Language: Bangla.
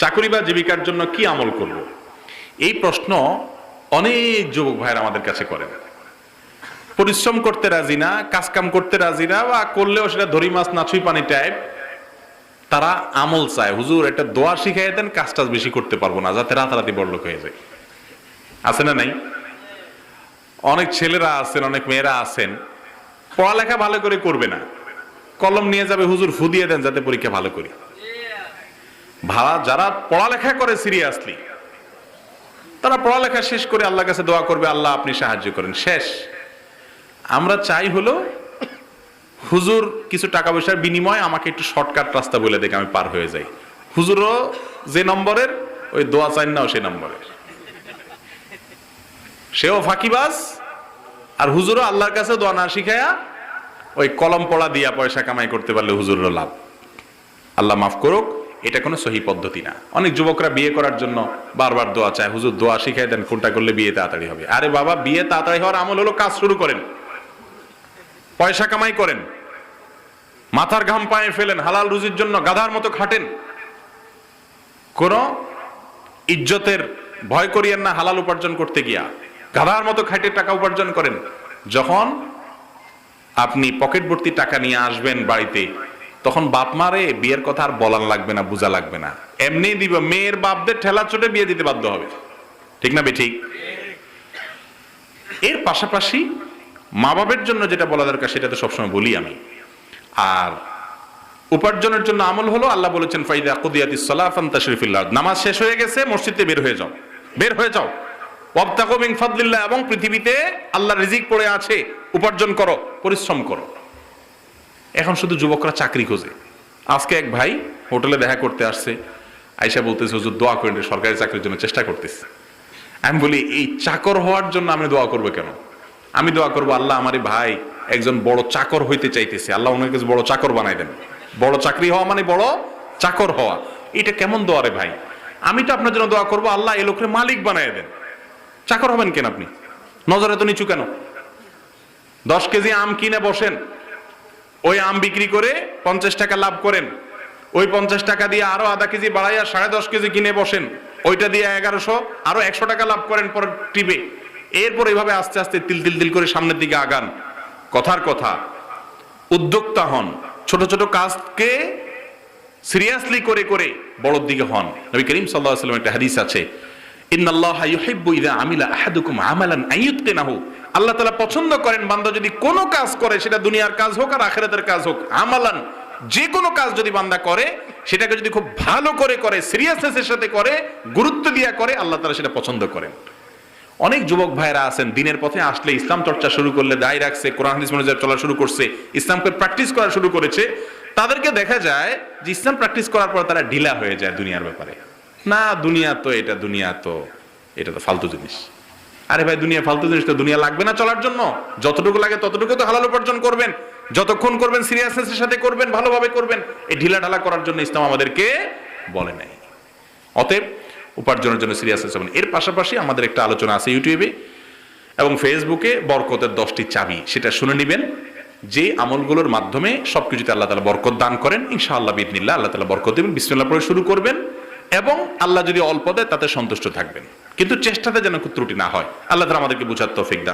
চাকরি বা জীবিকার জন্য কি আমল করব? এই প্রশ্ন অনেক যুবক ভাইয়েরা আমাদের কাছে করেন। পরিশ্রম করতে রাজি না, কাজকাম করতে রাজি না, বা করলেও সেটা ধরি মাছ নাছুই পানি টাইপ। তারা আমল চায়, হুজুর একটা দোয়া শিখাই দেন, কাজটা বেশি করতে পারবো না, যাতে রাতারাতি বড়লোক হয়ে যায়। আছে না নাই? অনেক ছেলেরা আছেন, অনেক মেয়েরা আছেন, পড়ালেখা ভালো করে করবে না, কলম নিয়ে যাবে, হুজুর ফু দিয়ে দেন যাতে পরীক্ষা ভালো করি। যারা পড়ালেখা করে সিরিয়াসলি, তারা পড়ালেখা শেষ করে আল্লাহর কাছে দোয়া করবে, আল্লাহ আপনি সাহায্য করেন, শেষ। আমরা চাই হলো হুজুর কিছু টাকা পয়সার বিনিময়ে আমাকে একটু শর্টকাট রাস্তা বলে দেখে আমি পার হয়ে যাই। হুজুরও যে নম্বরের, ওই দোয়া চাই নাও সেই নম্বরের, সেও ফাঁকিবাজ। আর হুজুরও আল্লাহর কাছে দোয়া না শিখায়া ওই কলম পড়া দিয়া পয়সা কামাই করতে পারলে হুজুরেরও লাভ। আল্লাহ মাফ করুক, এটা কোনো সহি পদ্ধতি না। অনেক যুবকরা বিয়ে করার জন্য বারবার দোয়া চায়, হুজুর দোয়া শিখাই দেন কোনটা করলে বিয়ে তাড়াতাড়ি হবে। আরে বাবা, বিয়ে তাড়াতাড়ি হওয়ার আমল হলো কাজ শুরু করেন, পয়সা কামাই করেন, মাথার ঘাম পায়ে ফেলেন, হালাল রুজির জন্য গাধার মতো খাটেন, কোন ইজ্জতের ভয় করিয়েন না। হালাল উপার্জন করতে গিয়া গাধার মতো খাটে টাকা উপার্জন করেন। যখন আপনি পকেট ভর্তি টাকা নিয়ে আসবেন বাড়িতে, তখন বাপ মারে বিয়ের কথা আর বলার লাগবে না, বোঝা লাগবে না, এমনি দিব। মেয়ের বাপদের ঠেলা চোটে বিয়ে দিতে বাধ্য হবে, ঠিক না বেঠিক? এর পাশাপাশি মা বাবের জন্য যেটা বলা দরকার সেটা তো সবসময় বলি আমি। আর উপার্জনের জন্য আমল হলো, আল্লাহ বলেছেন ফাইদা কুদিয়াতিস সালাহ ফান্তাশিরু ফিল আরদ, নামাজ শেষ হয়ে গেছে, মসজিদে বের হয়ে যাও, বের হয়ে যাও। ওয়াবতাগু মিন ফাদলিল্লাহ, এবং পৃথিবীতে আল্লাহর রিজিক পড়ে আছে, উপার্জন করো, পরিশ্রম করো। এখন শুধু যুবকরা চাকরি খোঁজে। আজকে এক ভাই হোটেলে দেখা করতে আসছে, আয়েশা বলতেছে হুজুর দোয়া করেন, সরকারি চাকরির জন্য চেষ্টা করতেছে। আমি বলি এই চাকর হওয়ার জন্য আমি দোয়া করবো কেন? আমি দোয়া করবো আল্লাহ আমার ভাই একজন বড় চাকর হইতে চাইতেছে, আল্লাহ ওনার কাছে বড় চাকর বানাই দেন। বড় চাকরি হওয়া মানে বড় চাকর হওয়া, এটা কেমন দোয়া রে ভাই? আমি তো আপনার জন্য দোয়া করবো আল্লাহ এই লোকের মালিক বানাই দেন। চাকর হবেন কেন আপনি? নজরে তো নিচু কেন? 10 কেজি আম কিনে বসেন, ওই আম বিক্রি করে 50 টাকা লাভ করেন, ওই 50 টাকা দিয়ে আরো আধা কেজি বাড়াইয়া 10.5 কেজি কিনে বসেন, ওইটা দিয়ে 1100, আরো 100 টাকা লাভ করেন পর টিপে। এরপর এইভাবে আস্তে আস্তে তিল তিল তিল করে সামনের দিকে আগান। কথার কথা, উদ্যোক্তা হন, ছোট ছোট কাজকে সিরিয়াসলি করে করে বড়র দিকে হন। নবী করিম সাল্লাল্লাহু আলাইহি ওয়াসাল্লাম একটা হাদিস আছে, ইন্নাল্লাহা ইউহিব্বু ইযা আমিলা আহাদুকুম আমালান আইয়ুতকিনাহু, আল্লাহ তাআলা পছন্দ করেন বান্দা যদি কোনো কাজ করে, সেটা দুনিয়ার কাজ হোক আর আখিরাতের কাজ হোক, আমালান, যে কোনো কাজ যদি বান্দা করে সেটাকে যদি খুব ভালো করে করে, সিরিয়াসনেসের সাথে করে, গুরুত্ব দিয়া করে, আল্লাহ তাআলা সেটা পছন্দ করেন। অনেক যুবক ভাইরা আছেন দিনের পথে আসলে, ইসলাম চর্চা শুরু করলে, দায় রাখছে, কোরআন হাদিস অনুযায়ী চলা শুরু করছে, ইসলামকে প্র্যাকটিস করা শুরু করেছে, তাদেরকে দেখা যায় যে ইসলাম প্র্যাকটিস করার পর তারা ঢিলা হয়ে যায় দুনিয়ার ব্যাপারে। না দুনিয়া তো এটা, দুনিয়া তো এটা তো ফালতু জিনিস। আরে ভাই দুনিয়া ফালতু জিনিস তো, দুনিয়া লাগবে না চলার জন্য, যতটুকু লাগে ততটুকু তো হালাল উপার্জন করবেন, যতক্ষণ করবেন সিরিয়াসনেসের সাথে করবেন, ভালোভাবে করবেন। এই ঢিলা ঢালা করার জন্য ইসলাম আমাদেরকে বলে নাই। অতএব উপার্জনের জন্য সিরিয়াসনেস হবেন। এর পাশাপাশি আমাদের একটা আলোচনা আছে ইউটিউবে এবং ফেসবুকে, বরকতের 10টি চাবি, সেটা শুনে নেবেন। যে আমলগুলোর মাধ্যমে সবকিছুতে আল্লাহ তাআলা বরকত দান করেন, ইনশাআল্লাহ বিইذনিল্লাহ আল্লাহ তাআলা বরকত দেবেন। বিসমিল্লাহ পড়ে শুরু করবেন এবং আল্লাহ যদি অল্প দেয় তাতে সন্তুষ্ট থাকবেন, কিন্তু চেষ্টাতে যেন কোনো ত্রুটি না হয়। আল্লাহ তাআলা আমাদেরকে বুঝার তৌফিক দান।